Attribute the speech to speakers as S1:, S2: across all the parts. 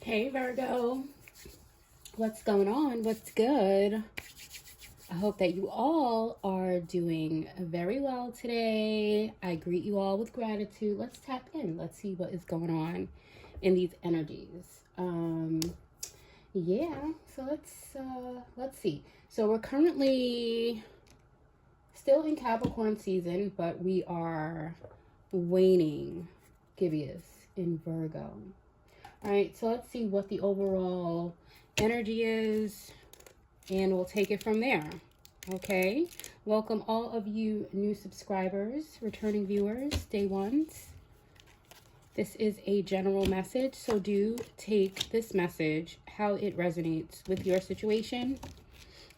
S1: Hey Virgo, what's going on? What's good? I hope that you all are doing very well today. I greet you all with gratitude. Let's tap in. Let's see what is going on in these energies. Yeah, so let's see. So we're currently still in Capricorn season, but we are waning, Gibeus, in Virgo. All right, so let's see what the overall energy is, and we'll take it from there. Okay, welcome all of you new subscribers, returning viewers, day ones. This is a general message, so do take this message how it resonates with your situation.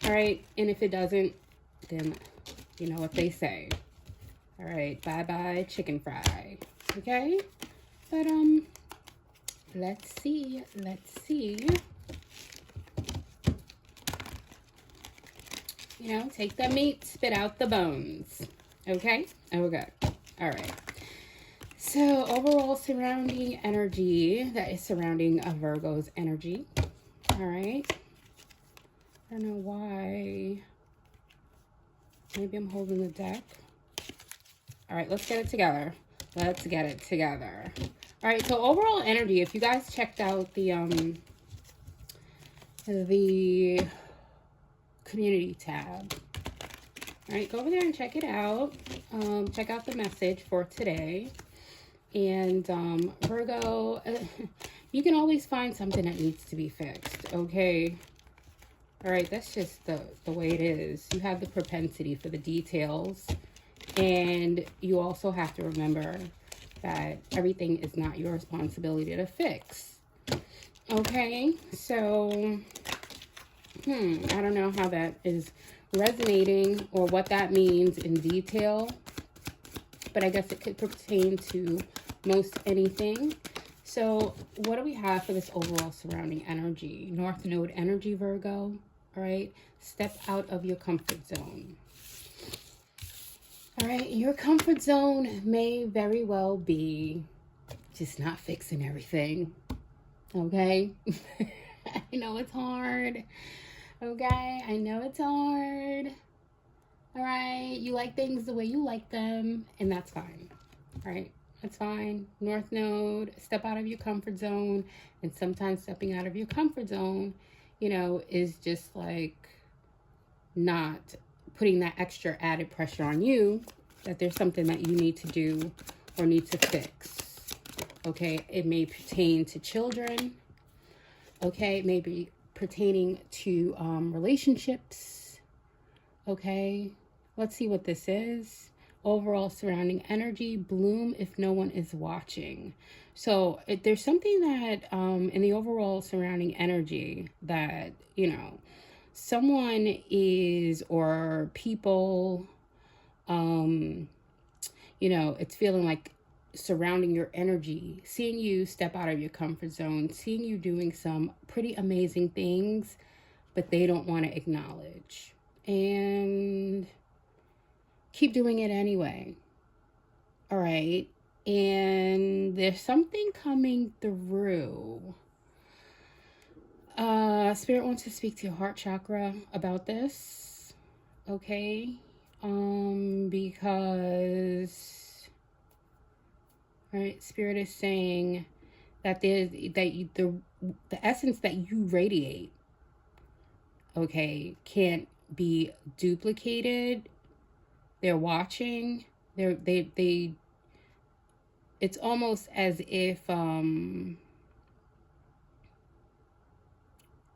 S1: All right, and if it doesn't, then you know what they say. All right, bye-bye chicken fry. Okay, but let's see. You know, take the meat, spit out the bones. Okay? Okay. All right. So, overall surrounding energy that is surrounding a Virgo's energy. All right. I don't know why. Maybe I'm holding the deck. All right, let's get it together. Let's get it together. All right, so overall energy, if you guys checked out the community tab, all right, go over there and check it out. Check out the message for today. And Virgo, you can always find something that needs to be fixed, okay? All right, that's just the way it is. You have the propensity for the details, and you also have to remember that everything is not your responsibility to fix. Okay, so I don't know how that is resonating or what that means in detail, but I guess it could pertain to most anything. So what do we have for this overall surrounding energy? North Node energy, Virgo. All right, step out of your comfort zone. All right, your comfort zone may very well be just not fixing everything, okay? I know it's hard, okay? I know it's hard, all right? You like things the way you like them, and that's fine, all right? That's fine. North Node, step out of your comfort zone, and sometimes stepping out of your comfort zone, you know, is just like not putting that extra added pressure on you that there's something that you need to do or need to fix. Okay, it may pertain to children. Okay, it may be pertaining to relationships. Okay, let's see what this is. Overall surrounding energy, bloom if no one is watching. So there's something that in the overall surrounding energy that, you know, someone is, or people, you know, it's feeling like surrounding your energy, seeing you step out of your comfort zone, seeing you doing some pretty amazing things, but they don't want to acknowledge and keep doing it anyway. All right. And there's something coming through. Spirit wants to speak to your heart chakra about this. Okay. Because, all right, Spirit is saying that the essence that you radiate, okay, can't be duplicated. They're watching. It's almost as if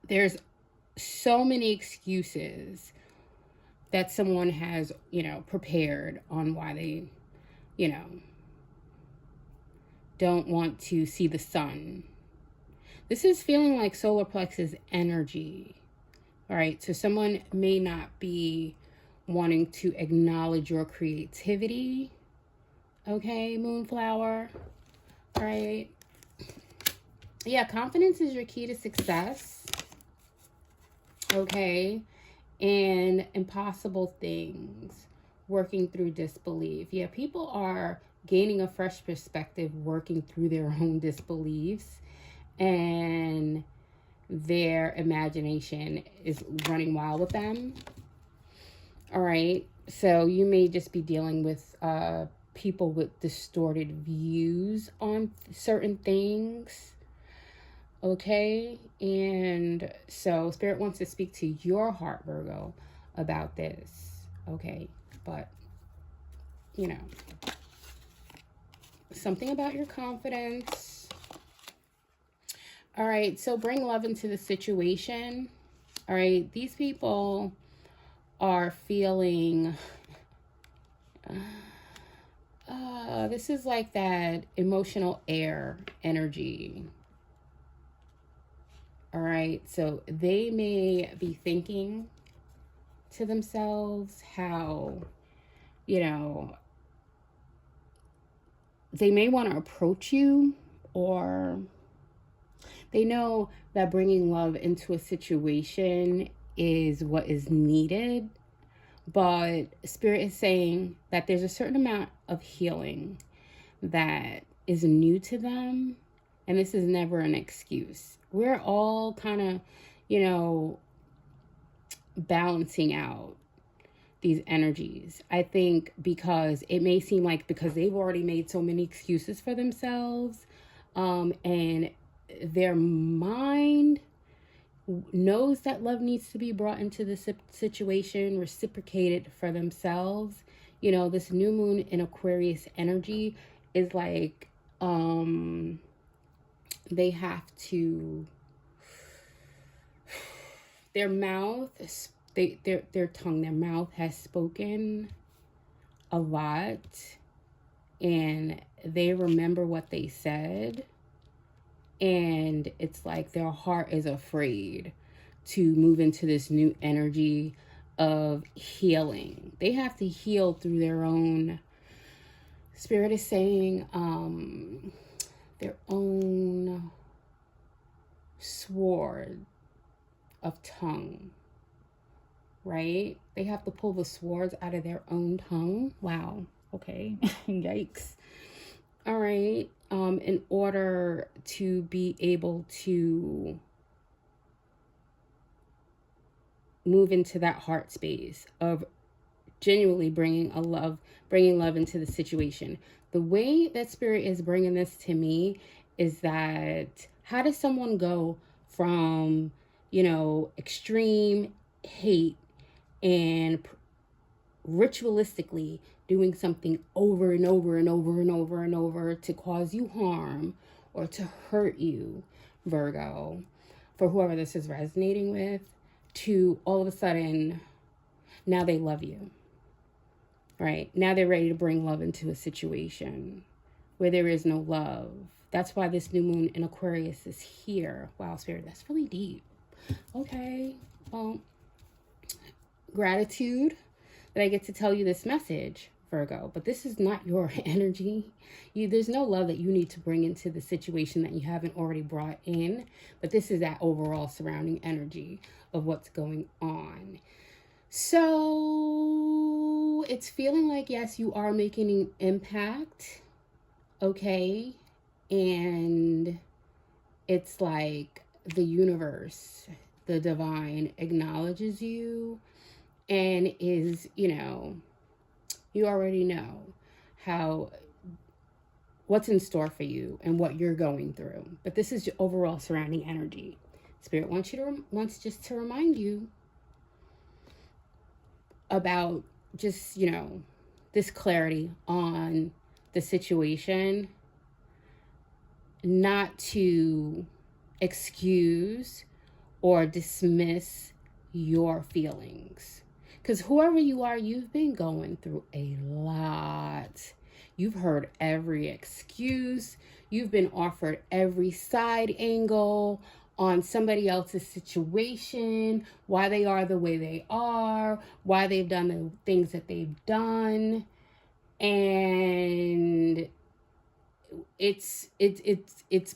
S1: there's so many excuses that someone has, you know, prepared on why they, you know, don't want to see the sun. This is feeling like solar plexus energy. All right, so someone may not be wanting to acknowledge your creativity. Okay, Moonflower. All right. Yeah, confidence is your key to success. Okay. And impossible things, working through disbelief. Yeah, people are gaining a fresh perspective, working through their own disbeliefs. and their imagination is running wild with them. All right. So you may just be dealing with people with distorted views on certain things. Okay. And so Spirit wants to speak to your heart, Virgo, about this. Okay. But, you know, something about your confidence. All right. So bring love into the situation. All right. These people are feeling this is like that emotional air energy. All right, so they may be thinking to themselves how, you know, they may want to approach you, or they know that bringing love into a situation is what is needed. But Spirit is saying that there's a certain amount of healing that is new to them. And this is never an excuse. We're all kind of, you know, balancing out these energies. I think because it may seem like because they've already made so many excuses for themselves, and their mind knows that love needs to be brought into the situation, reciprocated for themselves. You know, this new moon in Aquarius energy is like, they have to, their mouth, their tongue, their mouth has spoken a lot, and they remember what they said. And it's like their heart is afraid to move into this new energy of healing. They have to heal through their own, Spirit is saying, their own sword of tongue, right? They have to pull the swords out of their own tongue. Wow. Okay. Yikes. All right. In order to be able to move into that heart space of genuinely bringing love into the situation. The way that Spirit is bringing this to me is that how does someone go from, you know, extreme hate and ritualistically doing something over and over and over and over and over to cause you harm or to hurt you, Virgo, for whoever this is resonating with, to all of a sudden now they love you, right? Now they're ready to bring love into a situation where there is no love. That's why this new moon in Aquarius is here. Wow, Spirit, that's really deep. Okay, well, gratitude that I get to tell you this message, Virgo, but this is not your energy. There's no love that you need to bring into the situation that you haven't already brought in, but this is that overall surrounding energy of what's going on. So it's feeling like, yes, you are making an impact, okay? And it's like the universe, the divine acknowledges you and is, you know, you already know what's in store for you and what you're going through. But this is your overall surrounding energy. Spirit wants just to remind you about just, you know, this clarity on the situation, not to excuse or dismiss your feelings. Because whoever you are, you've been going through a lot. You've heard every excuse. You've been offered every side angle on somebody else's situation, why they are the way they are, why they've done the things that they've done. And it's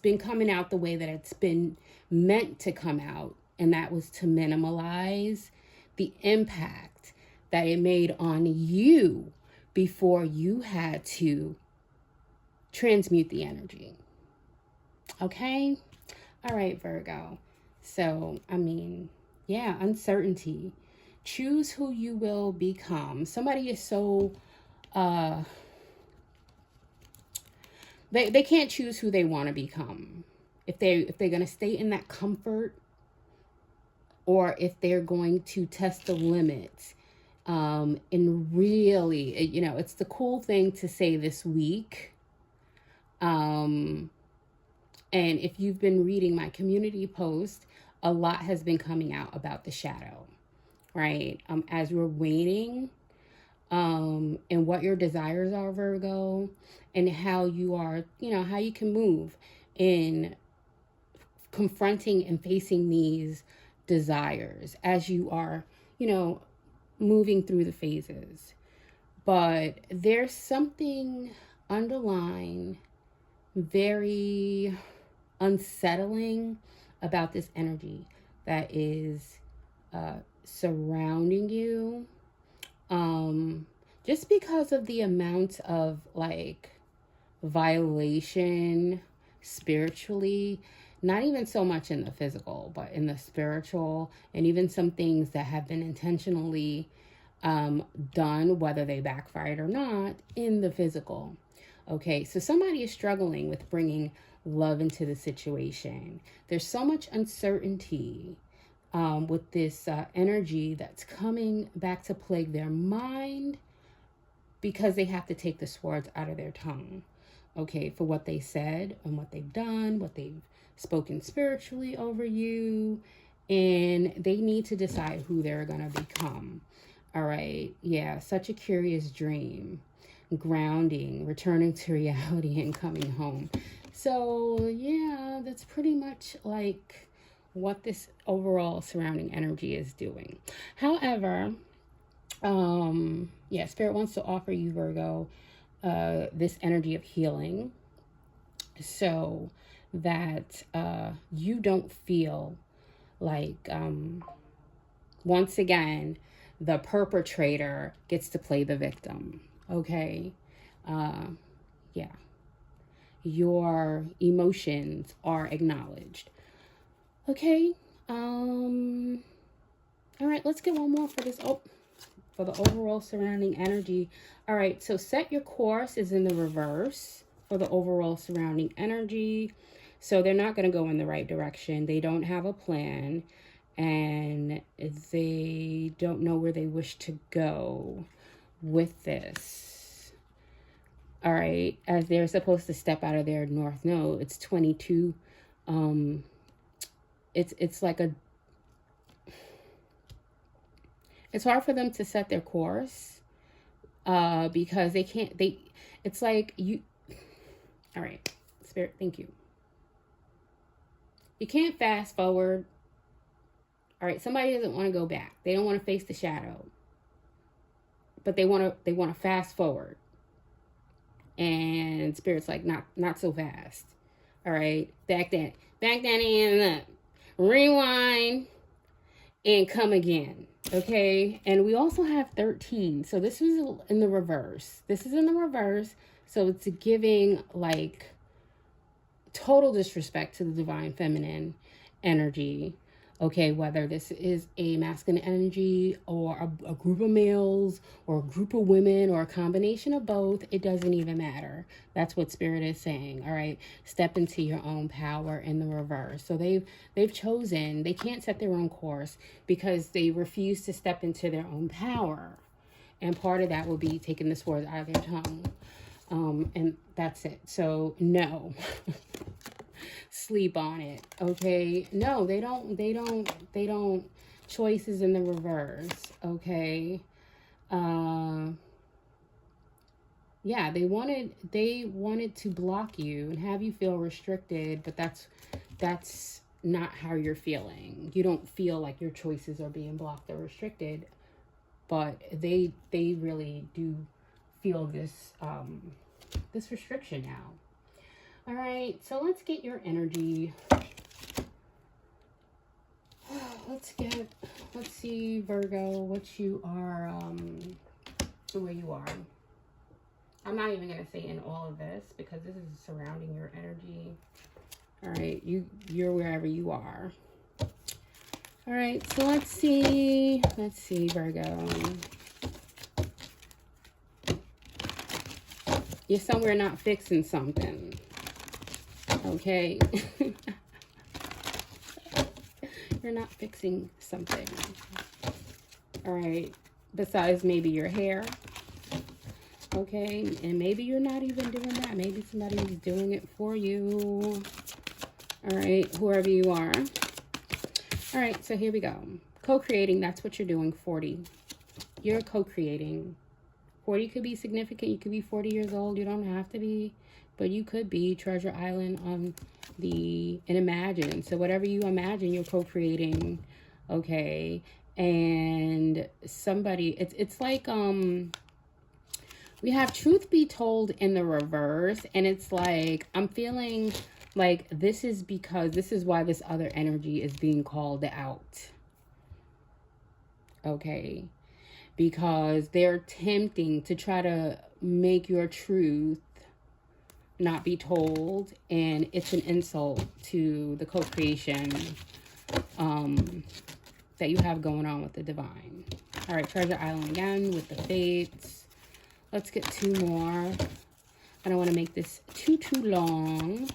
S1: been coming out the way that it's been meant to come out, and that was to minimize the impact that it made on you before you had to transmute the energy. Okay? All right, Virgo. So, I mean, yeah, uncertainty. Choose who you will become. Somebody is so uh they can't choose who they want to become. If they're going to stay in that comfort, or if they're going to test the limits. And really, it's the cool thing to say this week. Um and if you've been reading my community post, a lot has been coming out about the shadow, right? As we're waiting, and what your desires are, Virgo, and how you are, how you can move in confronting and facing these desires as you are, moving through the phases. But there's something underlying, very unsettling about this energy that is surrounding you, just because of the amount of like violation spiritually, not even so much in the physical, but in the spiritual, and even some things that have been intentionally done, whether they backfired or not, in the physical. Okay, so somebody is struggling with bringing love into the situation. There's so much uncertainty with this energy that's coming back to plague their mind, because they have to take the swords out of their tongue, okay, for what they said and what they've done, what they've spoken spiritually over you, and they need to decide who they're going to become. All right, yeah, such a curious dream, grounding, returning to reality, and coming home. So yeah, that's pretty much like what this overall surrounding energy is doing. However, yeah, Spirit wants to offer you, Virgo, this energy of healing, so that you don't feel like, once again, the perpetrator gets to play the victim. Okay, yeah, your emotions are acknowledged. Okay, all right, let's get one more for this. Oh, for the overall surrounding energy. All right, so set your course is in the reverse for the overall surrounding energy. So they're not going to go in the right direction. They don't have a plan, and they don't know where they wish to go with this. All right, as they're supposed to step out of their north node. It's 22. It's like it's hard for them to set their course, because it's like you, all right, Spirit, thank you. You can't fast forward. All right, somebody doesn't want to go back. They don't want to face the shadow, but they want to fast forward. And Spirit's like, not so fast. All right, back that in, rewind, and come again. Okay, and we also have 13. So this was in the reverse. This is in the reverse. So it's giving like total disrespect to the divine feminine energy. Okay, whether this is a masculine energy or a group of males or a group of women or a combination of both, it doesn't even matter. That's what Spirit is saying. All right, step into your own power in the reverse. So they've chosen, they can't set their own course because they refuse to step into their own power. And part of that will be taking the swords out of their tongue. And that's it. So no. Sleep on it. Okay, no, they don't. Choices in the reverse. Okay, yeah, they wanted to block you and have you feel restricted, but that's not how you're feeling. You don't feel like your choices are being blocked or restricted, but they really do feel this this restriction now. All right, so let's get your energy. Let's see, Virgo, what you are, where you are. I'm not even going to say in all of this because this is surrounding your energy. All right, you're wherever you are. All right, so let's see, Virgo. You're somewhere not fixing something, okay? You're not fixing something. All right, besides maybe your hair, okay? And maybe you're not even doing that. Maybe somebody is doing it for you. All right, whoever you are. All right, so here we go. Co-creating, that's what you're doing, 40. You're co-creating. 40 could be significant. You could be 40 years old. You don't have to be, but you could be Treasure Island on and Imagine. So whatever you imagine, you're co-creating, okay? And somebody, it's like, we have Truth Be Told in the reverse, and it's like, I'm feeling like this is why this other energy is being called out, okay? Because they're attempting to try to make your truth not be told, and it's an insult to the co-creation that you have going on with the divine. All right, Treasure Island again with the fates. Let's get 2 more. I don't want to make this too long.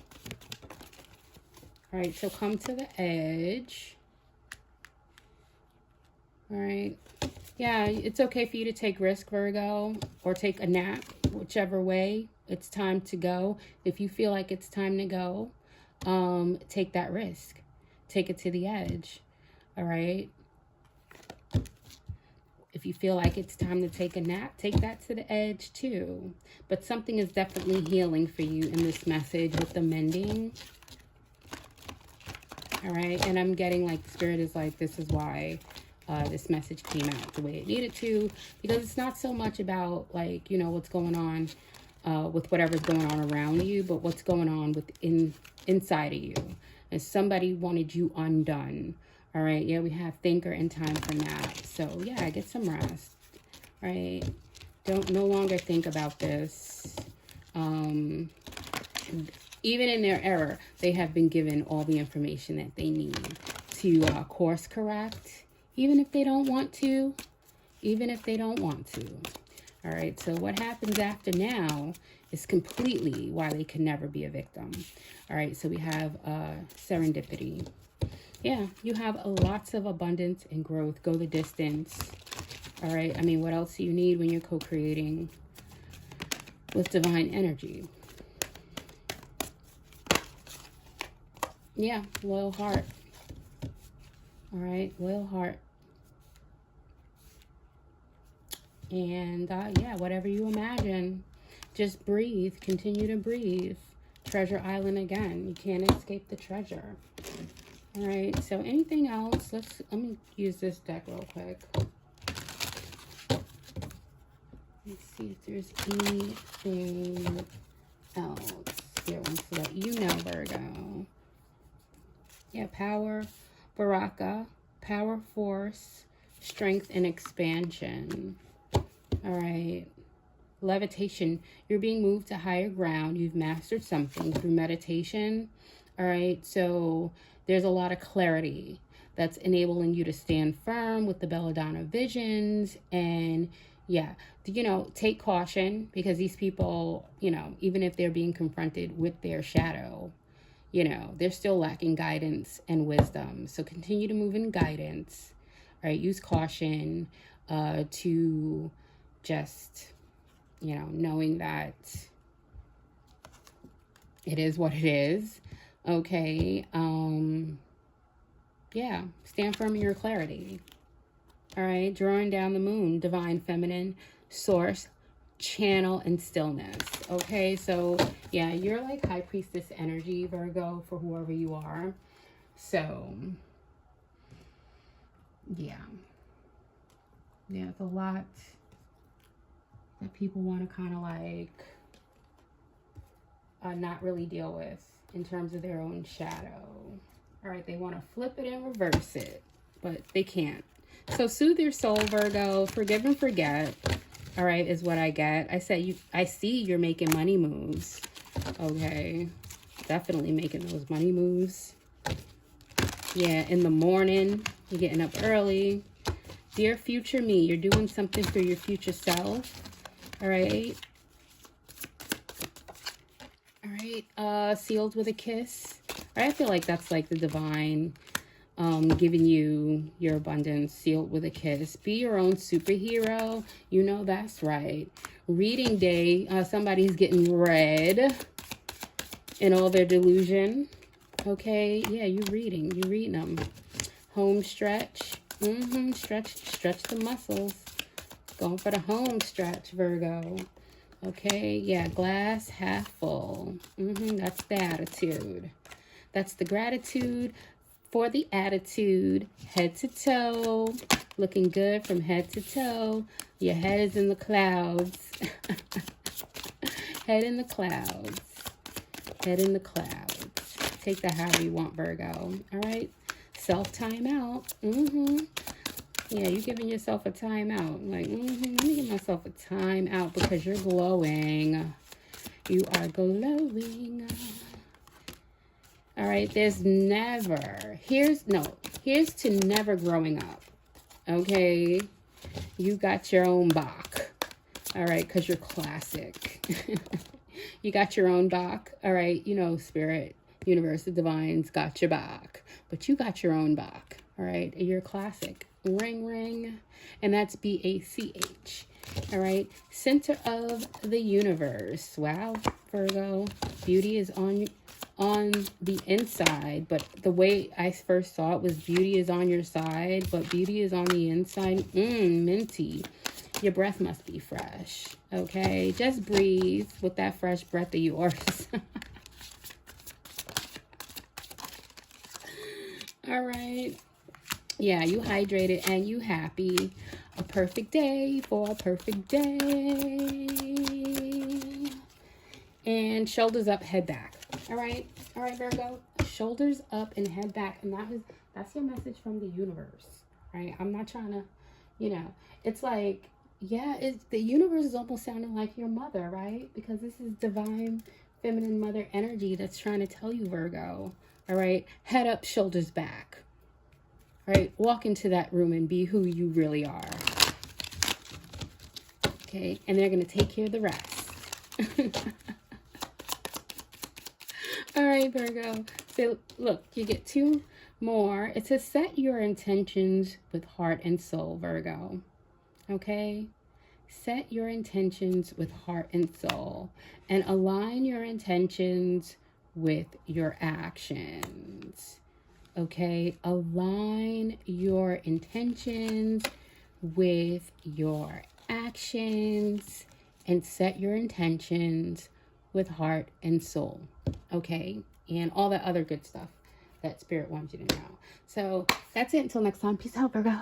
S1: All right, so come to the edge. All right. Yeah, it's okay for you to take risk, Virgo, or take a nap, whichever way. It's time to go. If you feel like it's time to go, take that risk. Take it to the edge. All right. If you feel like it's time to take a nap, take that to the edge too. But something is definitely healing for you in this message with the mending. All right. And I'm getting like Spirit is like, this is why this message came out the way it needed to, because it's not so much about like, you know, what's going on with whatever's going on around you, but what's going on inside of you. And somebody wanted you undone. All right. Yeah, we have thinker and time for nap. So yeah, get some rest. All right. No longer think about this. Even in their error, they have been given all the information that they need to course correct, even if they don't want to. All right, so what happens after now is completely why they can never be a victim. All right, so we have serendipity. Yeah, you have lots of abundance and growth. Go the distance. All right, I mean, what else do you need when you're co-creating with divine energy? Yeah, loyal heart. All right, loyal heart. And yeah, whatever you imagine, just breathe. Continue to breathe. Treasure Island again. You can't escape the treasure. All right, so anything else? Let me use this deck real quick. Let's see if there's anything else here wants to let you know, Virgo. Yeah, power, Baraka, power, force, strength, and expansion. All right. Levitation. You're being moved to higher ground. You've mastered something through meditation. All right. So there's a lot of clarity that's enabling you to stand firm with the Belladonna visions. And yeah, you know, take caution, because these people, you know, even if they're being confronted with their shadow, you know, they're still lacking guidance and wisdom. So continue to move in guidance. All right. Use caution to just, you know, knowing that it is what it is. Okay. Yeah. Stand firm in your clarity. All right. Drawing down the moon, divine feminine, source, channel, and stillness. Okay. So yeah, you're like high priestess energy, Virgo, for whoever you are. So yeah. Yeah, it's a lot that people want to kind of like not really deal with in terms of their own shadow. All right, they want to flip it and reverse it, but they can't. So soothe your soul, Virgo. Forgive and forget. All right, is what I get. I see you're making money moves. Okay. Definitely making those money moves. Yeah, in the morning, you're getting up early. Dear future me, you're doing something for your future self. All right. All right. Sealed with a kiss. All right, I feel like that's like the divine giving you your abundance, sealed with a kiss. Be your own superhero. You know that's right. Reading day. Somebody's getting read in all their delusion. Okay. Yeah, you reading. You reading them. Home stretch. Stretch the muscles. Going for the home stretch, Virgo. Okay, yeah, glass half full. That's the attitude. That's the gratitude for the attitude. Head to toe. Looking good from head to toe. Your head is in the clouds. Head in the clouds. Head in the clouds. Take that however you want, Virgo. All right? Self-time out. Yeah, you're giving yourself a time out. Like, let me give myself a time out because you're glowing. You are glowing. All right, there's never. Here's to never growing up. Okay? You got your own Bach. All right, because you're classic. You got your own Bach. All right, you know, spirit, universe, the divines got your Bach. But you got your own Bach. All right, you're classic. Ring, ring. And that's B-A-C-H. All right. Center of the universe. Wow, Virgo. Beauty is on the inside. But the way I first saw it was beauty is on your side. But beauty is on the inside. Minty. Your breath must be fresh. Okay. Just breathe with that fresh breath of yours. All right. Yeah, you hydrated and you happy. A perfect day for a perfect day. And shoulders up, head back. All right, Virgo. Shoulders up and head back. And that's your message from the universe. Right? I'm not trying to, it's like, yeah, the universe is almost sounding like your mother, right? Because this is divine feminine mother energy that's trying to tell you, Virgo. All right, head up, shoulders back. All right, walk into that room and be who you really are. Okay, and they're going to take care of the rest. All right, Virgo. So, look, you get two more. It says set your intentions with heart and soul, Virgo. Okay? Set your intentions with heart and soul. And align your intentions with your actions. Okay, align your intentions with your actions and set your intentions with heart and soul. Okay, and all that other good stuff that Spirit wants you to know. So that's it until next time. Peace out, Virgo.